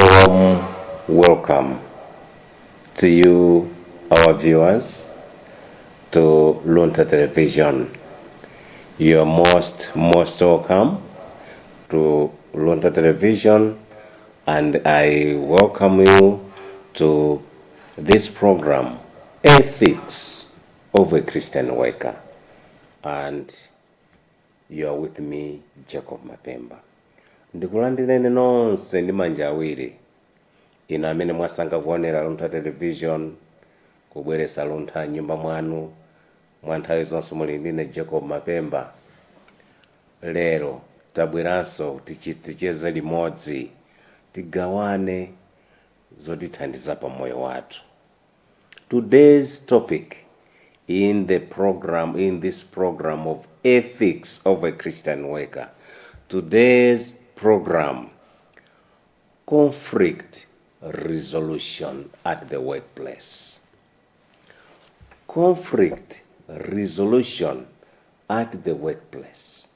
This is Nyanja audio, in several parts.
warm welcome to you, our viewers, to Luntha Television. You are most welcome to Luntha Television, and I welcome you to this program, Ethics of a Christian Worker. And you are with me, Jacob Mapemba. Ndikulandireni nonse ndi manja awiri inu amene mwasankha kuonera Luntha Television, kubweretsa Luntha nyumba mwanu mwa nthawi zonse muli ndine Jacob Mapemba. Lero tabweranso ticheze limodzi, tigawane zotithandiza pa moyo wathu. Today's topic in this program of Ethics of a Christian Worker. Today's program, conflict resolution at the workplace. Conflict resolution at the workplace.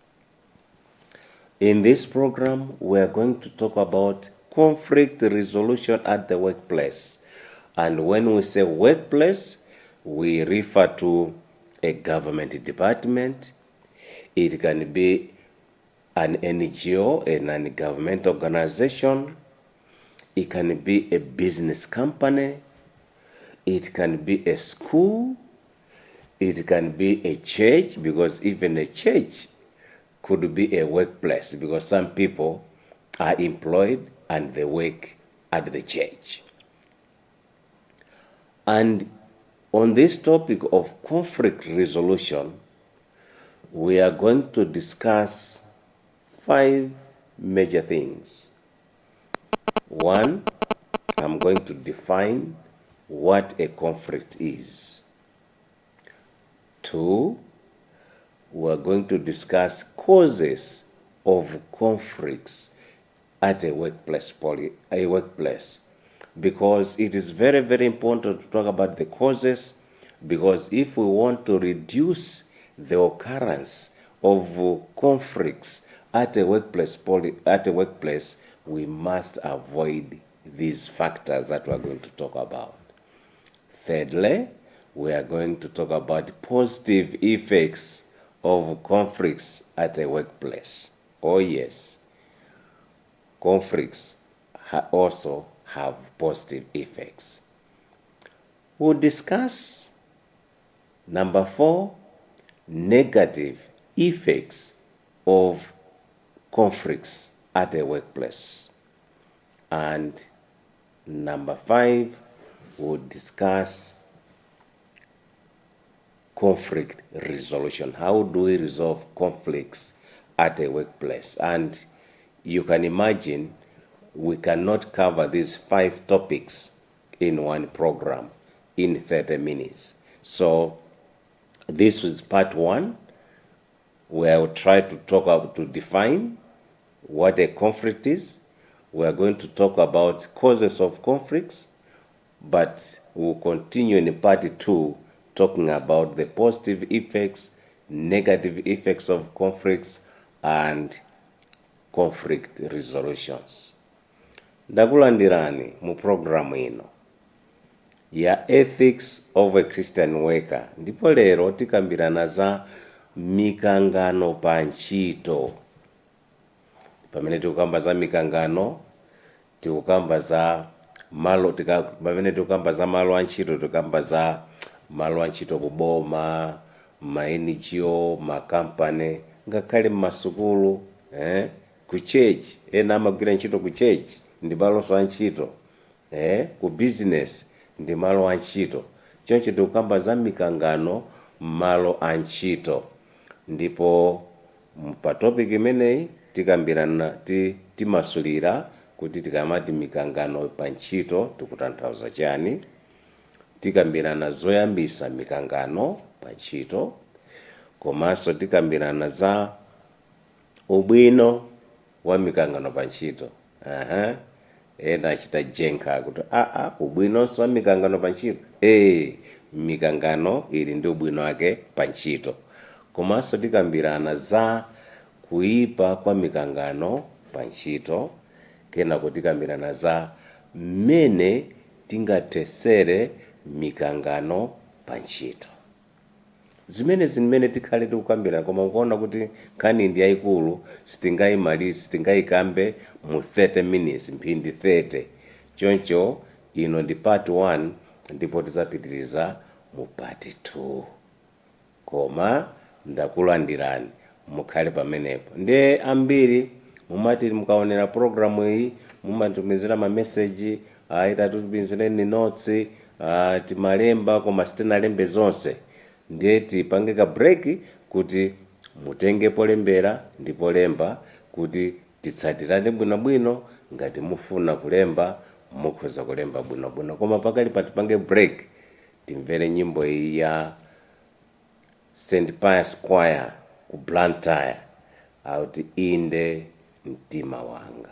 In this program, we are going to talk about conflict resolution at the workplace. And when we say workplace, we refer to a government department. It can be an NGO, a non-government organization. It can be a business company. It can be a school. It can be a church, because even a church could be a workplace, because some people are employed and they work at the church. And on this topic of conflict resolution, we are going to discuss 5 major things. 1, I'm going to define what a conflict is. 2, we are going to discuss causes of conflicts at a workplace, because it is very, very important to talk about the causes, because if we want to reduce the occurrence of conflicts at a workplace, we must avoid these factors that we are going to talk about. Thirdly, we are going to talk about positive effects of conflicts at a workplace. Oh yes, conflicts also have positive effects. We'll discuss number 4, negative effects of conflicts at a workplace. And number 5, we'll discuss conflict resolution. How do we resolve conflicts at a workplace? And you can imagine we cannot cover these 5 topics in one program in 30 minutes. So this is part 1, where I will try to define what a conflict is. We are going to talk about causes of conflicts, but we'll continue in part 2 talking about the positive effects, negative effects of conflicts, and conflict resolutions. Ndakulandirani mu programu ino ya Ethics of a Christian Worker, ndipo lero tikambirana za mikangano pa ntchito. Pamene tikukamba za mikangano, tikukamba za malo, pamene tikukamba za malo a ntchito, tikukamba za malo a ntchito kuboma, ma NGO, ma company, ngakhale m'masukulu, ku church, ena amagwira ntchito ku church ndi malo a ntchito, ku business ndi malo a ntchito. Choncho tikukamba za mikangano malo a ntchito. Ndipo pa topic imeneyi tikambirana timasulira kuti tikamati mikangano pa ntchito tikutanthauza chani. Tikambirana zoyambisa mikangano pa ntchito, komanso tikambirana za ubwino wa mikangano pa ntchito. Ena achita jenkha kuti ubwinonso wa mikangano pa ntchito. Mikangano ili ndi ubwino wake pa ntchito. Komanso tikambirana za kuipa kwa mikangano pa ntchito, kenako tikambirana za mmene tingathesere mikangano pa ntchito. Zimene tikhale tikukambira, koma ukuona kuti nkhani ndi yayikulu, sitingayikambe mu 30 minutes, mphindi 30. Choncho ino ndi part 1 ndipo tizapitiriza mu part 2. Koma ndakulandirani mukhale pamenepo. Ndiye ambiri mumati mukaonera programu iyi mumatumizira ma message itatutumizireni notes timalemba koma sitinalembe zonse. Ndiye tipange ka break kuti mutenge polembera ndipo lemba kuti titsatirane bwinobwino. Ngati mufuna kulemba mukhoza kulemba bwinobwino, koma pakali patipange break timvere nyimbo iyi ya St. Pius Choir ku Luntha auti inde mtima wanga.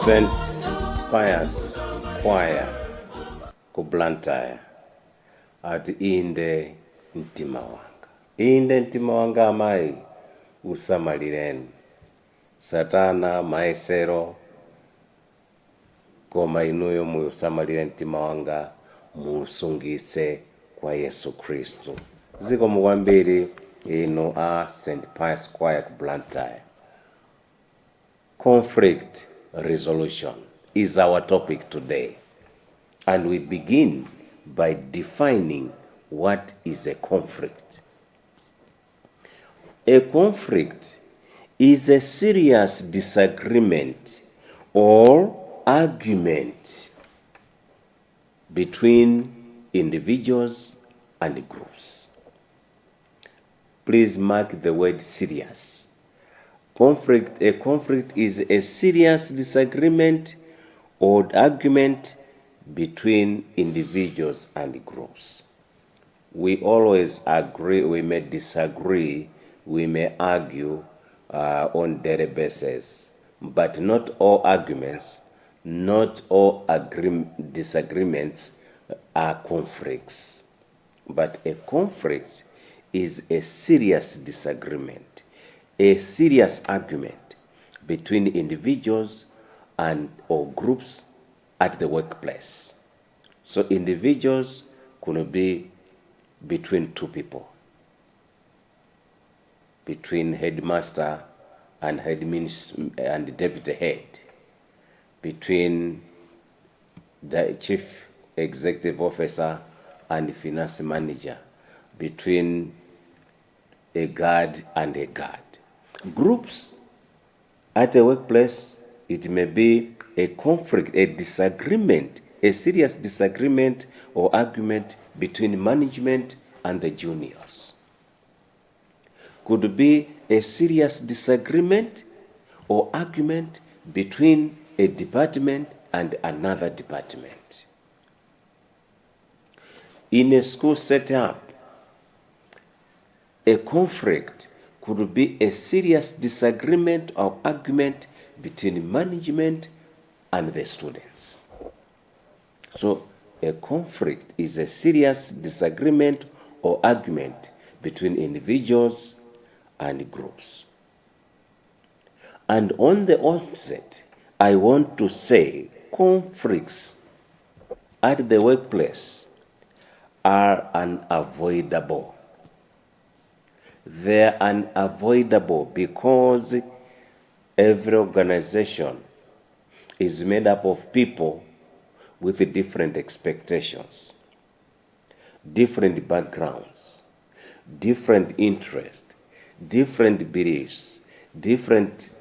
St. Pius Choir ku Luntha ati inde mtima wanga. Inde mtima wanga amayi usamalireni Satana maesero, koma inuyo musamalire mtima wanga musungise kwa Yesu Kristu. Zikomo kwambiri ino a St. Pius Choir ku Luntha. Conflict resolution is our topic today, and we begin by defining what is a conflict. A conflict is a serious disagreement or argument between individuals and groups. Please mark the word serious. A conflict is a serious disagreement or argument between individuals and groups. We always agree, we may disagree, we may argue on daily basis, but not all arguments, not all disagreements are conflicts. But a conflict is a serious disagreement, a serious argument between individuals and or groups at the workplace. So individuals could be between two people, between headmaster and and deputy head, between the chief executive officer and finance manager, between a guard and a guard. Groups at a workplace, it may be a conflict, a disagreement, a serious disagreement or argument between management and the juniors. Could be a serious disagreement or argument between a department and another department. In a school setup, a conflict could be a serious disagreement or argument between management and the students. So a conflict is a serious disagreement or argument between individuals and groups. And on the onset, I want to say conflicts at the workplace are unavoidable. They're unavoidable because every organization is made up of people with different expectations, different backgrounds, different interests, different beliefs, different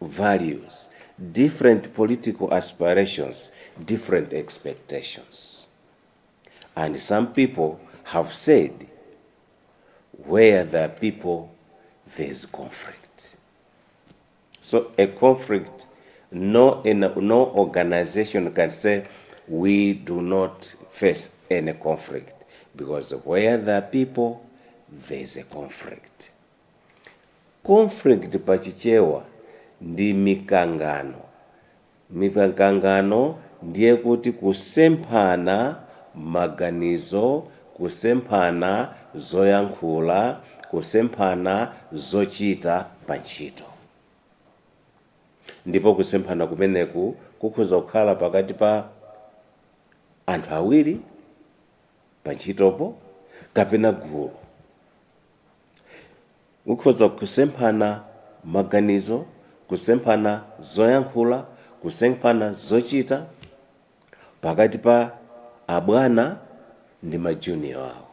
values, different political aspirations, different expectations. And some people have said, where there are people, there's conflict. So a conflict, no organization can say, we do not face any conflict, because where there are people, there's a conflict. Conflict pachichewa ndi mikangano. Mikangano ndiye kuti kusemphana maganizo, kusemphana zoyankhula, kusemphana zochita pa ntchito. Ndipo kusemphana kumeneku kukhoza kukhala pakati pa anthu awiri pa ntchitopo kapena gulu. Kukhoza kusemphana maganizo, kusemphana zoyankhula, kusemphana zochita pakati pa abwana ndi majunior awo.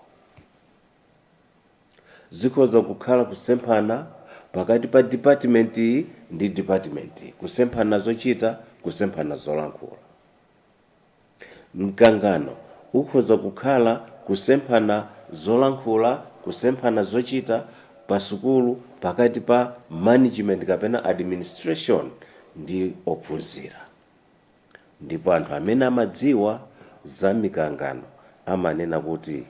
Zikhoza kukhala kusemphana pakati pa department ndi department, kusemphana zochita, kusemphana zolankhula. Mkangano ukhoza kukhala kusemphana zolankhula, kusemphana zochita pa sukulu pakati pa management kapena administration ndi ophunzira. Ndipo anthu amene amadziwa za mikangano amanena kuti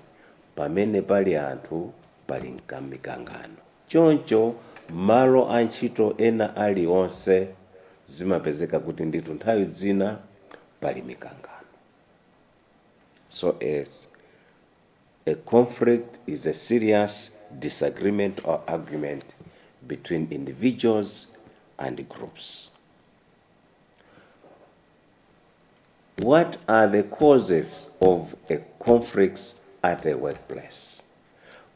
pamene pali anthu pali mikangano. Choncho malo a ntchito ena aliwonse zimapezeka kuti ndithu nthawi zina pali mikangano. So a conflict is a serious disagreement or argument between individuals and groups. What are the causes of a conflicts at a workplace?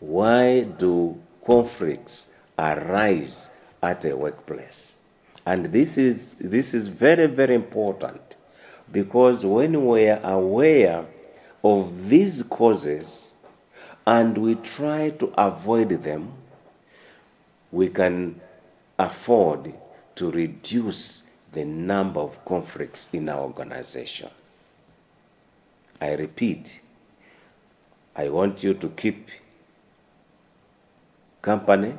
Why do conflicts arise at a workplace? And this is very, very important, because when we are aware of these causes and we try to avoid them, we can afford to reduce the number of conflicts in our organization. I repeat, I want you to keep company,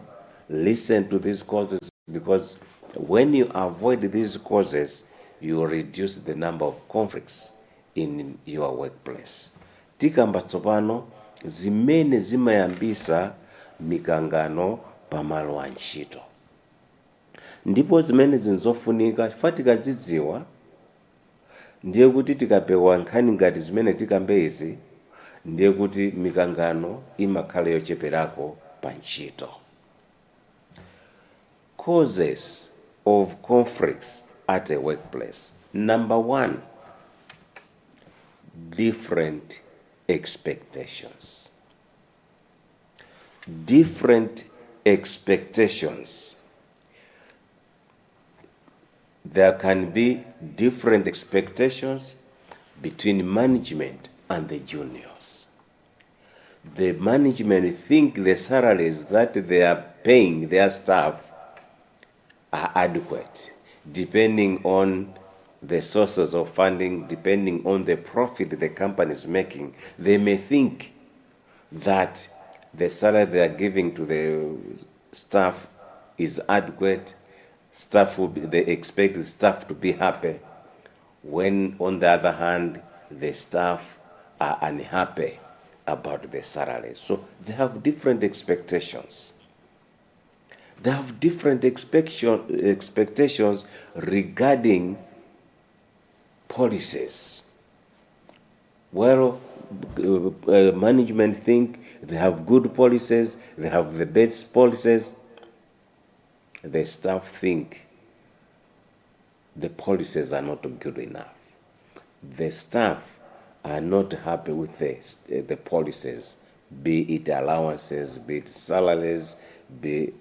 listen to these causes, because when you avoid these causes, you reduce the number of conflicts in your workplace. Tikamba tsopano zimene zimayambisa mikangano pamalo a ntchito, ndipo zimene zinzofunika chifukwa tikazidziwa ndiye kuti tikapewa nkhani ngati zimene tikambezi, ndiye kuti mikangano imakhala yocheperako pa ntchito. Causes of conflicts at a workplace. Number one, different expectations. Different expectations. There can be different expectations between management and the juniors. The management think the salaries that they are paying their staff are adequate, depending on the sources of funding, depending on the profit the company is making. They may think that the salary they are giving to the staff is adequate. They expect the staff to be happy, when on the other hand, the staff are unhappy about the salaries. So they have different expectations. They have different expectations regarding policies. Well, management think they have good policies, they have the best policies. The staff think the policies are not good enough. The staff are not happy with the policies, be it allowances, be it salaries, be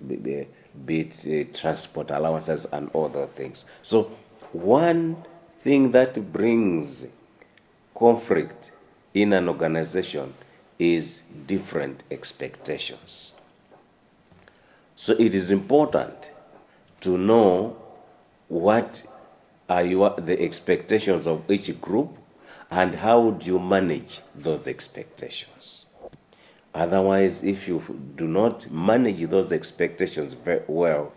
it transport allowances and other things. So one thing that brings conflict in an organization is different expectations. So it is important to know what are the expectations of each group, and how do you manage those expectations. Otherwise, if you do not manage those expectations very well,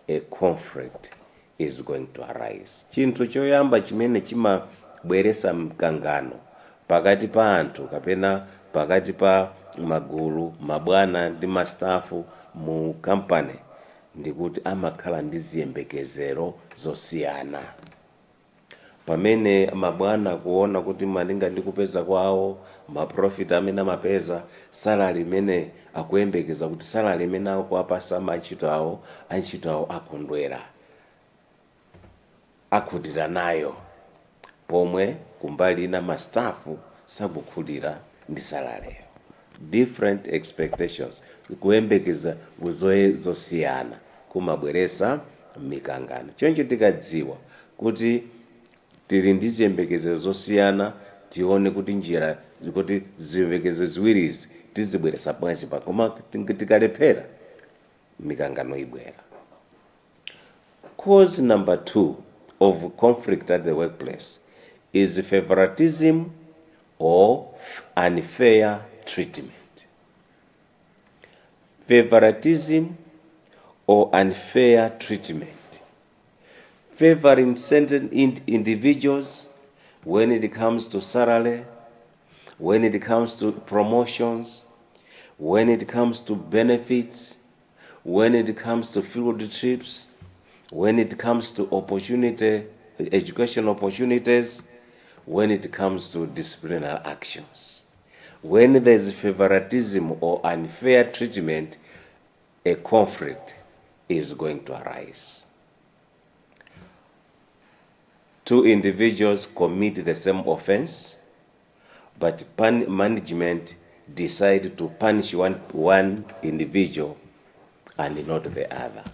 a conflict is going to arise. Chinthu choyamba chimene chimabweresa mkangano pakati pa anthu kapena pakati pa magulu mabwana ndi mastafu mu company ndikuti amakhala ndi ziyembekezero zosiyana. Pamene mabwana kuona kuti malinga ndi kupeza kwawo, maprofit amene amapeza, salary imene akuyembekeza kuti salary imene akuwapasa antchito awo akondwera, akhutira nayo, pomwe kumbali ina mastafu sakukhutira ndi salary. Different expectations, kuyembekeza zosiyana kumabweresa mikangano. Choncho tikadziwa kuti tili ndi ziyembekezo zosiyana, tione kuti njira kuti ziyembekezo ziwirizi tizibweresa bwanji pa, koma tikalephera mikangano ibwera. Cause number 2 of conflict at the workplace is favoritism or unfair treatment. Favoritism or unfair treatment. Favoring certain individuals when it comes to salary, when it comes to promotions, when it comes to benefits, when it comes to field trips, when it comes to education opportunities, when it comes to disciplinary actions. When there is favoritism or unfair treatment, a conflict is going to arise. Two individuals commit the same offense, but management decide to punish one individual and not the other.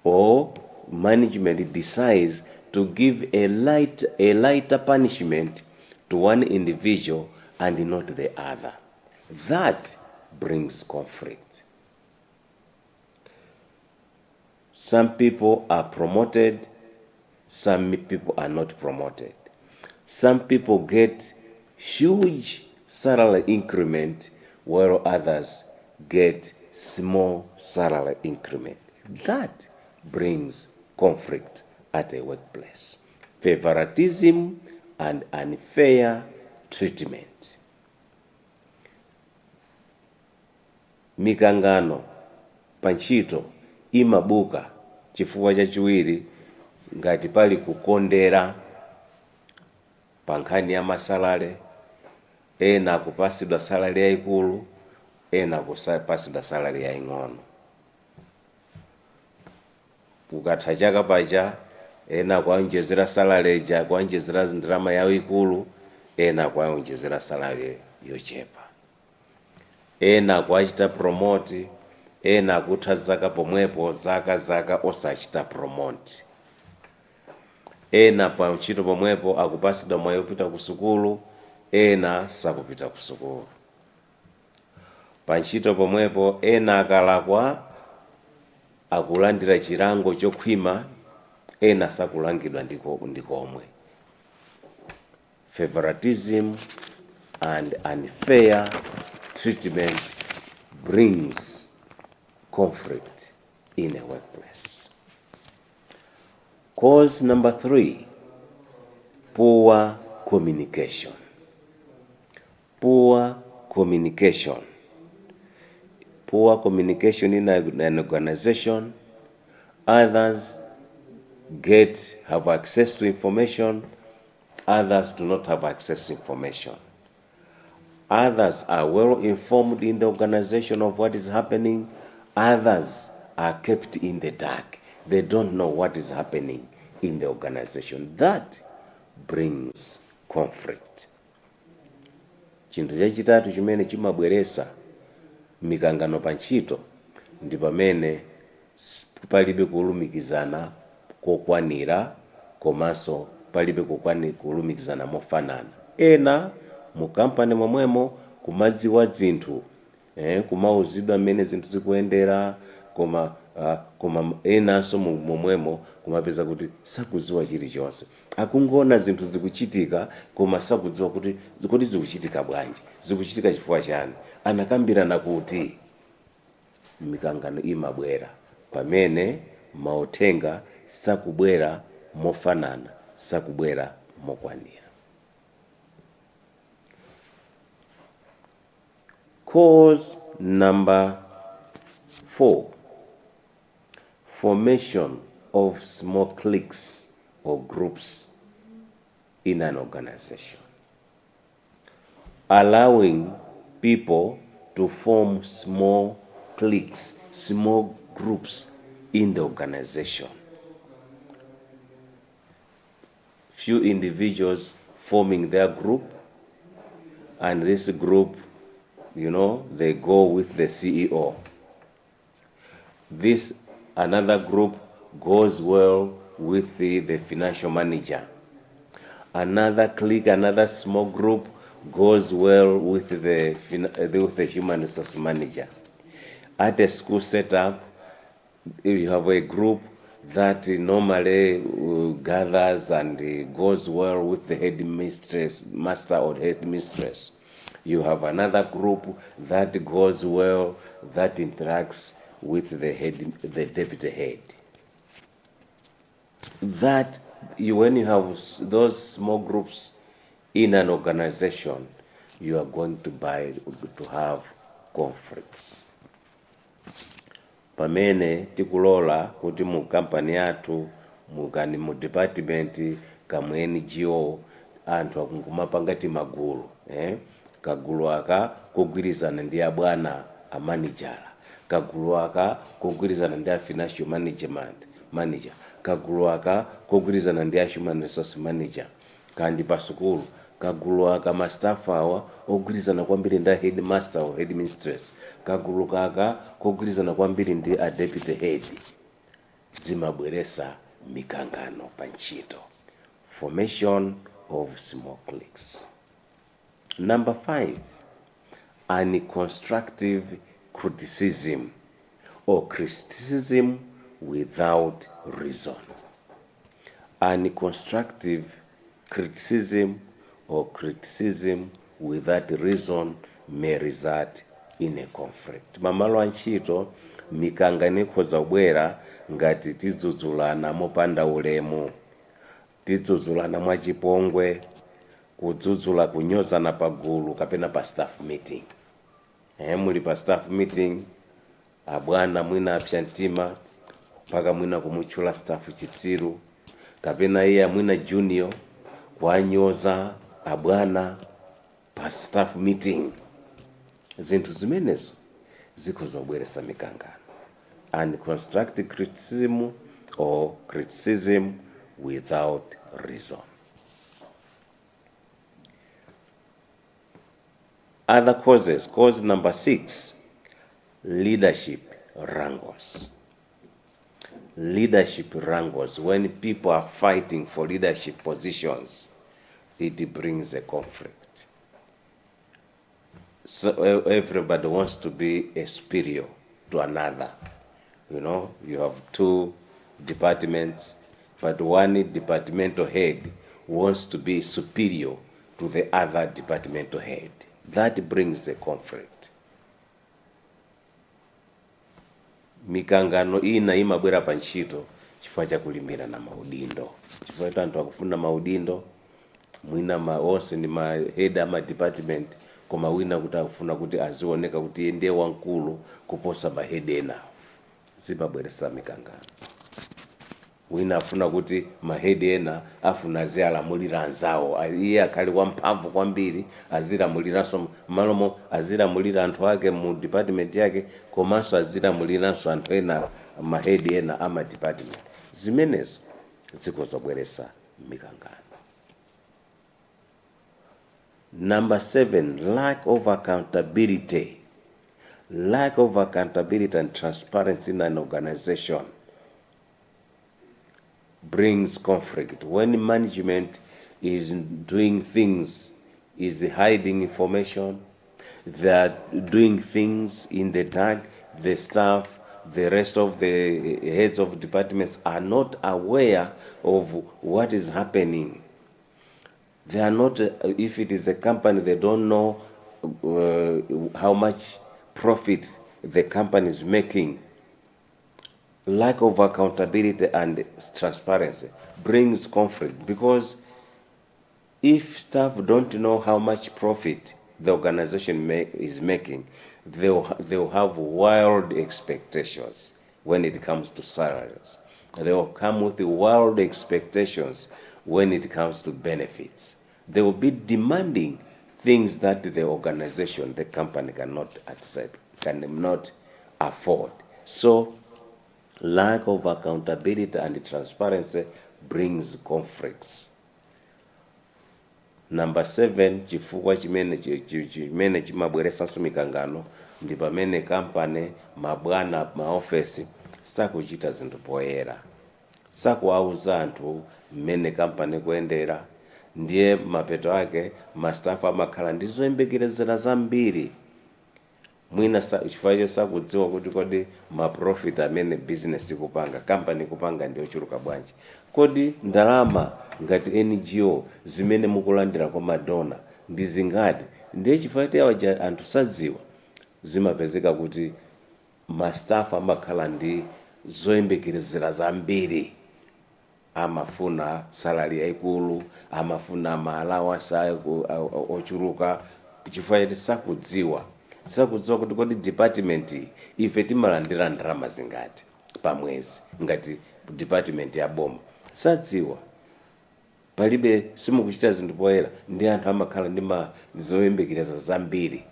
Or management decides to give a lighter punishment to one individual and not the other. That brings conflict. Some people are promoted, some people are not promoted. Some people get huge salary increment while others get small salary increment. That brings conflict at a workplace. Favoritism and unfair treatment. Mikangano pa ntchito imabuka chifukwa chachiwiri ngati pali kukondera pa nkhani ya masalale, ena kupasidwa salale yayikulu, ena kupasidwa salale yaying'ono. Kukatha chaka pacha, ena kuonjezera salale ija, kuonjezera ndalama yayikulu, ena kuonjezera salale yochepa. Ena kuachita promote, ena kutha zaka pomwepo zaka osachita promote. Ena pa ntchito pomwepo akupasidwa mwayi wopita ku sukulu, ena sakupita ku sukulu. Pa ntchito pomwepo ena akalakwa akulandira chilango chokhwima, ena sakulangidwa ndikomwe. Favoritism and unfair treatment brings conflict in a workplace. Cause number 3, poor communication. Poor communication. Poor communication in an organization. Others have access to information. Others do not have access to information. Others are well informed in the organization of what is happening. Others are kept in the dark. They don't know what is happening in the organization. That brings conflict. Chinthu chachitatu chimene chimabweresa mikangano pa ntchito ndi pamene palibe kulumikizana kokwanira, komanso palibe kulumikizana mofanana. Ena mu kampani momwemo kumadziwa zinthu, kumauzidwa mmene zinthu zikuyendera, koma enanso momwemo kumapeza kuti sakudziwa chilichonse. Akungona zinthu zikuchitika koma sakudziwa kuti zikuchitika bwanji, zikuchitika chifukwa chani, anakambirana kuti. Mikangano imabwera pamene mauthenga sakubwera mofanana, sakubwera mokwanira. Cause number 4, formation of small cliques or groups in an organization. Allowing people to form small cliques, small groups in the organization. Few individuals forming their group, and this group, they go with the CEO. Another group goes well with the financial manager. Another clique, another small group goes well with the human resource manager. At a school setup, you have a group that normally gathers and goes well with the master or headmistress. You have another group that goes well, that interacts with the deputy head. When you have those small groups in an organization, you are going to have conflicts. Pamene tikulola kuti mu company yathu, mu department, kamu NGO, anthu akumapanga magulu, kagulu aka kugwirizana ndi abwana a manager, kagulu aka kugwirizana ndi a financial manager, kagulu aka kugwirizana ndi a human resource manager. Kandi pa sukulu kagulu aka ma staff awa ogwirizana kwambiri ndi headmaster or headmistress, kagulu kaka kugwirizana kwambiri ndi a deputy head. Zimabweresa mikangano pa ntchito. Formation of small cliques. Number 5, unconstructive criticism or criticism without reason. Unconstructive criticism or criticism without reason may result in a conflict. Mamalo antchito mikangano ikhoza kubwera ngati tidzudzulana mopanda ulemu, tidzudzulana mwachipongwe, kudzudzula kunyozana pagulu kapena pa staff meeting. Muli pa staff meeting, abwana mwina apsha mtima mpaka mwina kumutchula staff chitsiru, kapena iye mwina junior kwanyoza abwana pa staff meeting. Zinthu zimenezo zikhoza kubweretsa mikangano, and constructive criticism or criticism without reason. Other causes. Cause number 6, leadership wrangles. Leadership wrangles. When people are fighting for leadership positions, it brings a conflict. So everybody wants to be a superior to another. You know, you have 2 departments, but one departmental head wants to be superior to the other departmental head. That brings a conflict. Mikangano ina imabwera pa ntchito chifukwa cha kulimbira na maudindo. Chifukwa cha anthu akufuna maudindo, mwina onse ndi ma head ama department, koma wina kuti akufuna kuti azioneka kuti ndiye wankulu kuposa ma head ena. Zimabweretsa mikangano. Wina afuna kuti ma head ena afuna azilamulira anzawo, iye akhale wamphamvu kwambiri aziramuliranso malomo, azilamulira anthu ake mu department yake, komanso aziramuliranso anthu ena ma head ena ama department. Zimenezo zikhoza kubweretsa mikangano. Number 7, lack of accountability. Lack of accountability and transparency in an organization brings conflict. When management is doing things, is hiding information, they are doing things in the dark, the staff, the rest of the heads of departments are not aware of what is happening. They are not, if it is a company, they don't know how much profit the company is making. Lack of accountability and transparency brings conflict, because if staff don't know how much profit the organization is making, they'll have wild expectations when it comes to salaries. They will come with wild expectations when it comes to benefits. They will be demanding things that the organization, the company cannot accept, cannot afford. So lack of accountability and transparency brings conflicts. Number 7, chifukwa chimene chimabweretsanso mikangano ndi pamene company, mabwana, maofesi sakuchita zinthu poyera, sakuwauza anthu mmene company kuyendera. Ndiye mapeto ake mastaff amakhala ndi zoyembekezera zambiri, mwina chifukwa sakudziwa kuti kodi maprofit amene business ikupanga, company ikupanga ndi ochuluka bwanji, kodi ndalama ngati NGO zimene mukulandira kwa madona ndi zingati. Ndiye chifukwa cha anthu sadziwa, zimapezeka kuti mastaff amakhala ndi zoyembekezera zambiri, amafuna salary yaikulu, amafuna allowance ochuluka, chifukwa choti sakudziwa kuti kodi department ife timalandira ndalama zingati pa mwezi ngati department ya boma. Sadziwa, palibe, simukuchita zinthu poyera, ndi anthu amakhala ndi zoyembekezera zambiri.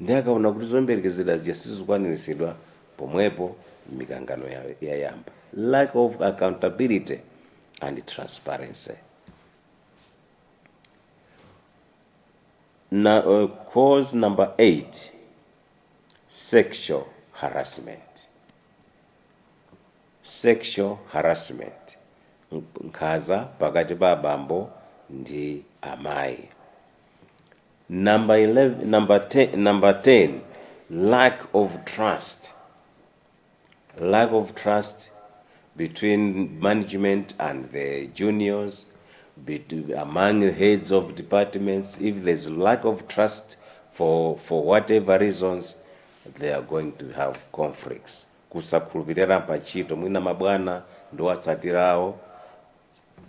Ndi akaona kuti zoyembekezera sizikukwaniritsidwa, pomwepo mikangano yayamba. Lack of accountability and transparency. Now, cause number 8, sexual harassment. Sexual harassment, nkhanza pakati pa abambo ndi amayi. Number 10, lack of trust. Lack of trust between management and the juniors, among the heads of departments. If there's lack of trust for whatever reasons, they are going to have conflicts. Kusakhulupirira pachito mwina mabwana ndo atsatirawo,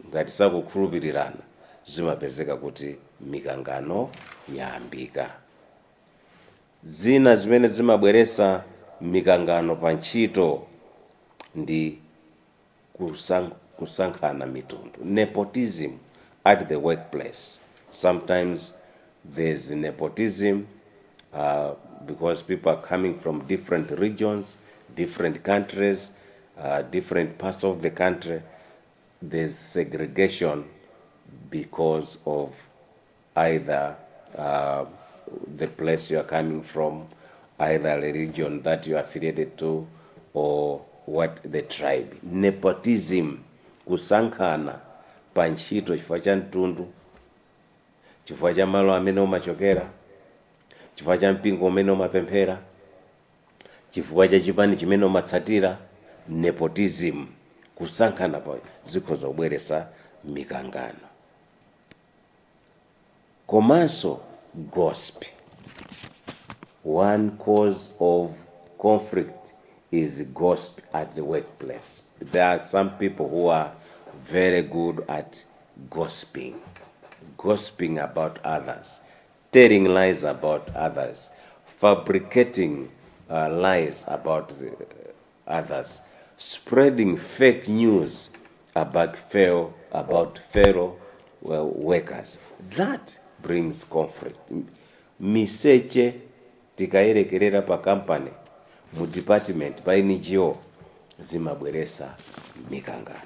ngati sakukhulupirirana zimapezeka kuti mikangano yayambika. Zina zimene zimabweresa mikangano pa ntchito ndi kusankhana mitundu. Nepotism at the workplace. Sometimes there's nepotism because people are coming from different regions, different countries, different parts of the country. There's segregation because of either the place you are coming from, either the region that you are affiliated to, or what the tribe. Nepotism, kusankhana pa ntchito chifukwa cha mtundu, chifukwa cha malo amene umachokera, chifukwa cha mpingo umene umapemphera, chifukwa cha chipani chimene umatsatira. Nepotism, kusankhana pa zikhoza kubweresa mikangano. Komanso gossip. One cause of conflict is gossip at the workplace. There are some people who are very good at gossiping about others, telling lies about others, fabricating lies about others, spreading fake news about fellow workers. That brings conflict. Miseche tikayerekerera pa company, mu department, pa NGO, zimabweresa mikangano.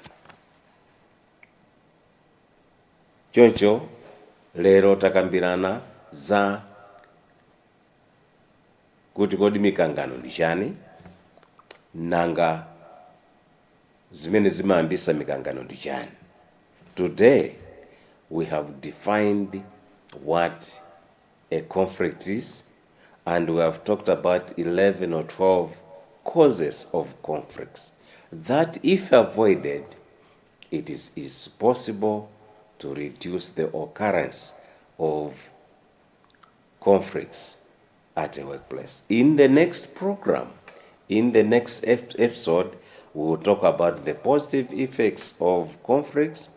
Choncho lero takambirana za kuti kodi mikangano ndi chani, nanga zimene zimayambisa mikangano ndi chani. Today we have defined what a conflict is, and we have talked about 11 or 12 causes of conflicts that, if avoided, it is possible to reduce the occurrence of conflicts at a workplace. In the next program, in the next episode, we will talk about the positive effects of conflicts.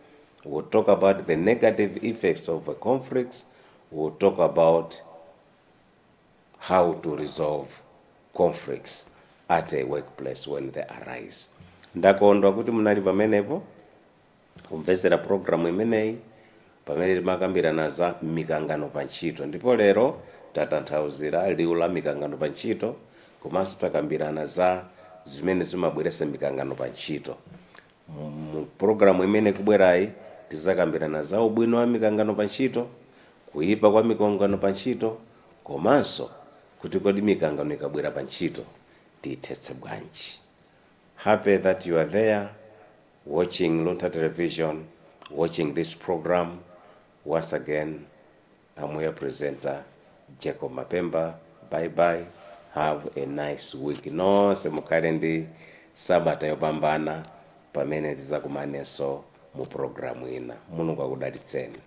We'll talk about the negative effects of conflicts. We'll talk about how to resolve conflicts at a workplace when they arise. Ndakondwa kuti munali pamenepo kumvesera programu imeneyi pamene timakambirana za mikangano pa ntchito. Ndipo lero tatanthauzira liwu la mikangano pa ntchito, komanso takambirana za zimene zimabweresa mikangano pa ntchito. Mu programu imene kubwerayi tizakambirana za ubwino wa mikangano pa ntchito, kuyipa kwa mikangano pa ntchito, komanso kuti kodi mikangano ikabwera pa ntchito tiyithetse bwanji. Happy that you are there watching Luntha television, watching this program. Once again, I'm your presenter, Jacob Mapemba. Bye bye. Have a nice week. Nonse mukhale ndi sabata yopambana pamene tizakumanenso mu programu ina. Mulungu akudalitseni.